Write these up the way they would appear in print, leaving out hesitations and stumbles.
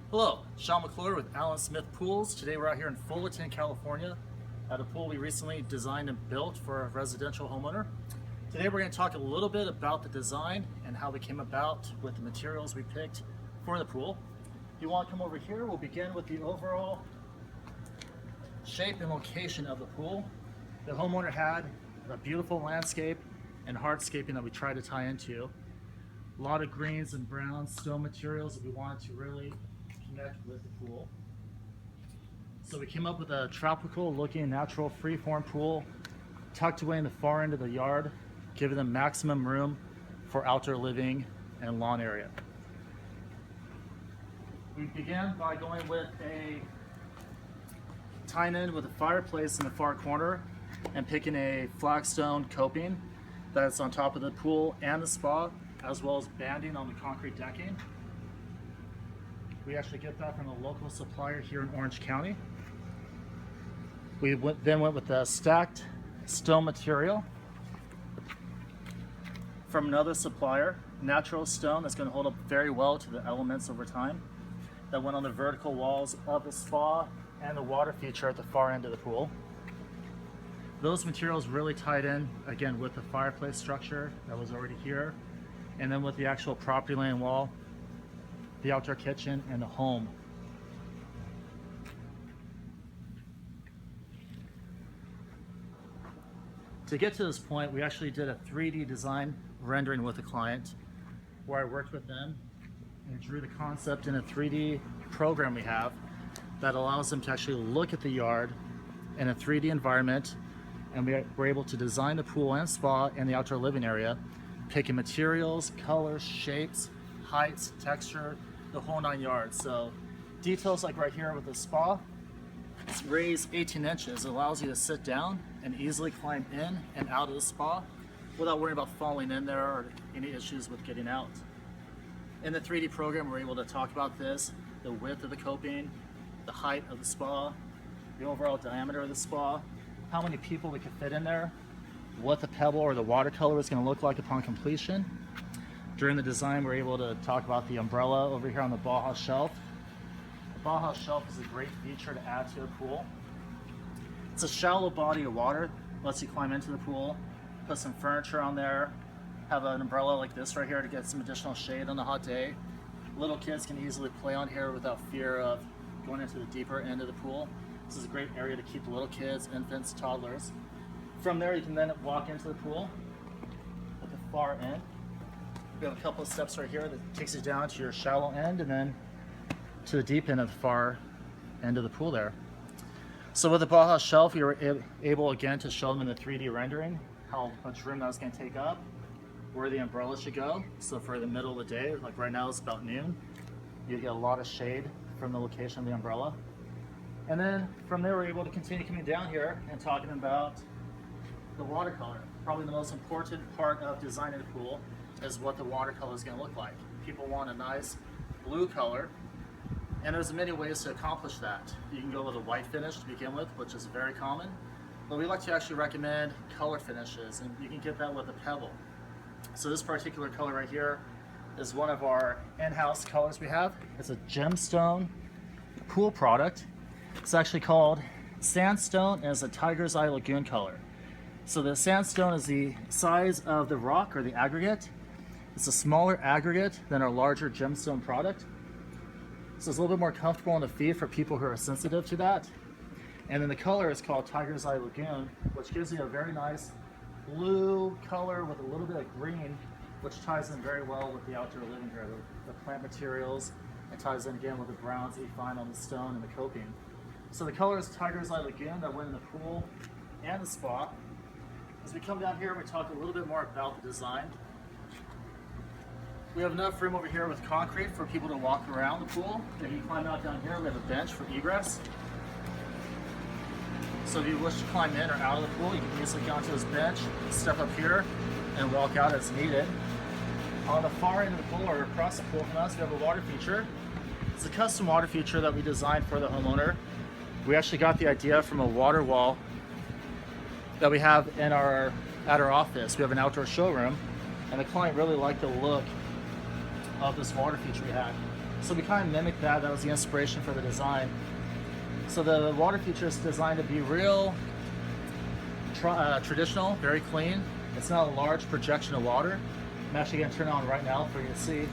Hello, Sean McClure with Allen Smith Pools. Today we're out here in Fullerton, California at a pool we recently designed and built for a residential homeowner. Today we're going to talk a little bit about the design and how we came about with the materials we picked for the pool. If you want to come over here, we'll begin with the overall shape and location of the pool. The homeowner had a beautiful landscape and hardscaping that we tried to tie into. A lot of greens and browns, stone materials that we wanted to really connect with the pool. So we came up with a tropical looking natural freeform pool tucked away in the far end of the yard, giving them maximum room for outdoor living and lawn area. We began by going with a tying in with a fireplace in the far corner and picking a flagstone coping that's on top of the pool and the spa, as well as banding on the concrete decking. We actually get that from a local supplier here in Orange County. We then went with the stacked stone material from another supplier, natural stone that's going to hold up very well to the elements over time. That went on the vertical walls of the spa and the water feature at the far end of the pool. Those materials really tied in, again, with the fireplace structure that was already here, and then with the actual property line wall, the outdoor kitchen, and the home. To get to this point, we actually did a 3D design rendering with a client where I worked with them and drew the concept in a 3D program we have that allows them to actually look at the yard in a 3D environment, and we were able to design the pool and spa and the outdoor living area, picking materials, colors, shapes, heights, texture, the whole 9 yards. So details like right here with the spa, it's raised 18 inches. It allows you to sit down and easily climb in and out of the spa without worrying about falling in there or any issues with getting out. In the 3D program, we're able to talk about this, the width of the coping, the height of the spa, the overall diameter of the spa, how many people we could fit in there, what the pebble or the watercolor is going to look like upon completion. During the design, we're able to talk about the umbrella over here on the Baja shelf. The Baja shelf is a great feature to add to a pool. It's a shallow body of water, lets you climb into the pool, put some furniture on there, have an umbrella like this right here to get some additional shade on a hot day. Little kids can easily play on here without fear of going into the deeper end of the pool. This is a great area to keep little kids, infants, toddlers. From there, you can then walk into the pool at the far end. We have a couple of steps right here that takes you down to your shallow end and then to the deep end of the far end of the pool there. So with the Baja shelf, we were able again to show them in the 3D rendering how much room that was going to take up, where the umbrella should go. So for the middle of the day, like right now it's about noon, you get a lot of shade from the location of the umbrella. And then from there, we're able to continue coming down here and talking about the watercolor. Probably the most important part of designing a pool is what the watercolor is going to look like. People want a nice blue color, and there's many ways to accomplish that. You can go with a white finish to begin with, which is very common, but we like to actually recommend color finishes, and you can get that with a pebble. So this particular color right here is one of our in-house colors we have. It's a gemstone pool product. It's actually called Sandstone, and it's a Tiger's Eye Lagoon color. So the sandstone is the size of the rock or the aggregate. It's a smaller aggregate than our larger gemstone product. So it's a little bit more comfortable on the feet for people who are sensitive to that. And then the color is called Tiger's Eye Lagoon, which gives you a very nice blue color with a little bit of green, which ties in very well with the outdoor living here. The plant materials, it ties in again with the browns that you find on the stone and the coping. So the color is Tiger's Eye Lagoon that went in the pool and the spa. As we come down here, we talk a little bit more about the design. We have enough room over here with concrete for people to walk around the pool. If you climb out down here, we have a bench for egress. So if you wish to climb in or out of the pool, you can easily get onto this bench, step up here, and walk out as needed. On the far end of the pool or across the pool from us, we have a water feature. It's a custom water feature that we designed for the homeowner. We actually got the idea from a water wall that we have at our office. We have an outdoor showroom, and the client really liked the look of this water feature we had. So we kind of mimicked that. That was the inspiration for the design. So the water feature is designed to be real traditional, very clean. It's not a large projection of water. I'm actually going to turn it on right now for you to see.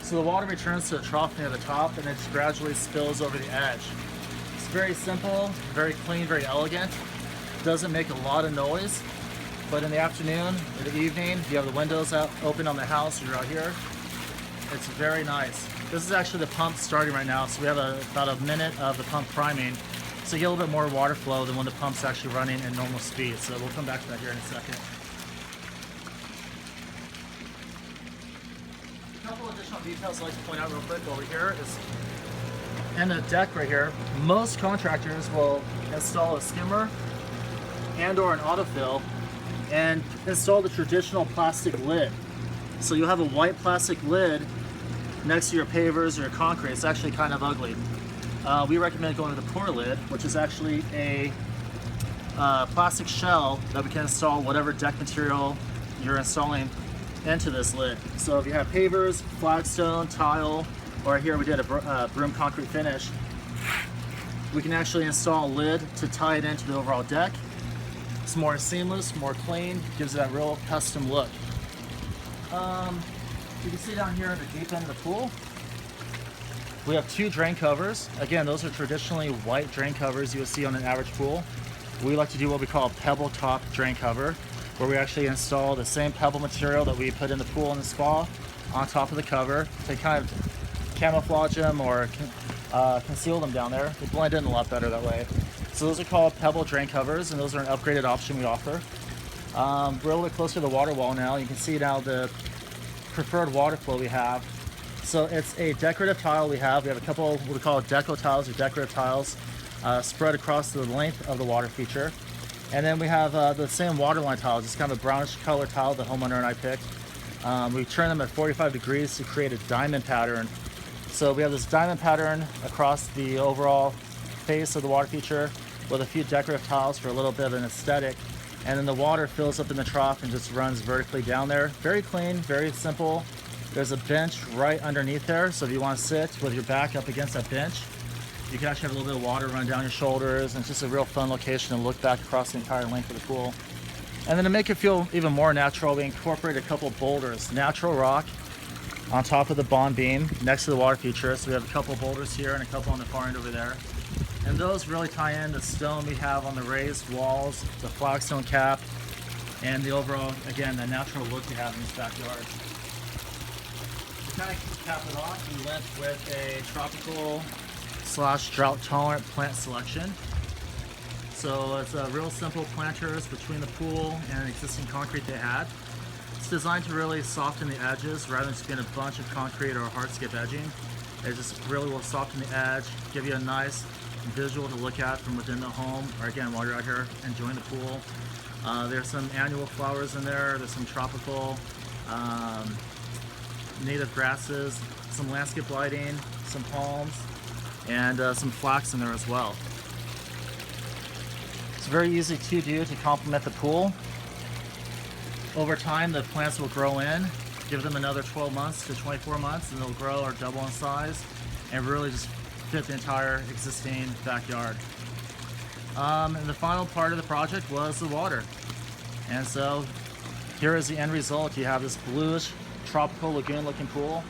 So the water returns to the trough near the top and it just gradually spills over the edge. It's very simple, very clean, very elegant. Doesn't make a lot of noise, but in the afternoon or the evening, if you have the windows out open on the house, you're out here, it's very nice. This is actually the pump starting right now, so we have about a minute of the pump priming, so you get a little bit more water flow than when the pump's actually running at normal speed. So we'll come back to that here in a second. A couple additional details I'd like to point out real quick over here is, in the deck right here, most contractors will install a skimmer and or an autofill and install the traditional plastic lid. So you'll have a white plastic lid next to your pavers or your concrete. It's actually kind of ugly. We recommend going with a pour lid, which is actually a plastic shell that we can install whatever deck material you're installing into this lid. So if you have pavers, flagstone, tile, or here we did a broom concrete finish, we can actually install a lid to tie it into the overall deck. It's more seamless, more clean, gives it that real custom look. You can see down here at the deep end of the pool, we have two drain covers. Again, those are traditionally white drain covers you would see on an average pool. We like to do what we call a pebble top drain cover, where we actually install the same pebble material that we put in the pool and the spa on top of the cover to kind of camouflage them or conceal them down there. They blend in a lot better that way. So those are called pebble drain covers, and those are an upgraded option we offer. We're a little bit closer to the water wall now. You can see now the preferred water flow we have. So it's a decorative tile we have. We have a couple what we call deco tiles or decorative tiles spread across the length of the water feature. And then we have the same waterline tile, just kind of a brownish color tile the homeowner and I picked. We turn them at 45 degrees to create a diamond pattern. So we have this diamond pattern across the overall face of the water feature with a few decorative tiles for a little bit of an aesthetic. And then the water fills up in the trough and just runs vertically down there. Very clean, very simple. There's a bench right underneath there, so if you want to sit with your back up against that bench, you can actually have a little bit of water run down your shoulders, and it's just a real fun location to look back across the entire length of the pool. And then to make it feel even more natural, we incorporate a couple boulders, natural rock on top of the bond beam next to the water feature. So we have a couple boulders here and a couple on the far end over there. And those really tie in the stone we have on the raised walls, the flagstone cap, and the overall, again, the natural look we have in this backyard. To kind of cap it off, we went with a tropical / drought tolerant plant selection. So it's a real simple planters between the pool and existing concrete they had. It's designed to really soften the edges rather than just being a bunch of concrete or hardscape edging. It just really will soften the edge, give you a nice visual to look at from within the home, or again while you're out here enjoying the pool. There's some annual flowers in there, there's some tropical native grasses, some landscape lighting, some palms, and some flax in there as well. It's very easy to do to complement the pool. Over time the plants will grow in, give them another 12 months to 24 months and they'll grow or double in size and really just fit the entire existing backyard. And the final part of the project was the water. And so here is the end result. You have this bluish tropical lagoon looking pool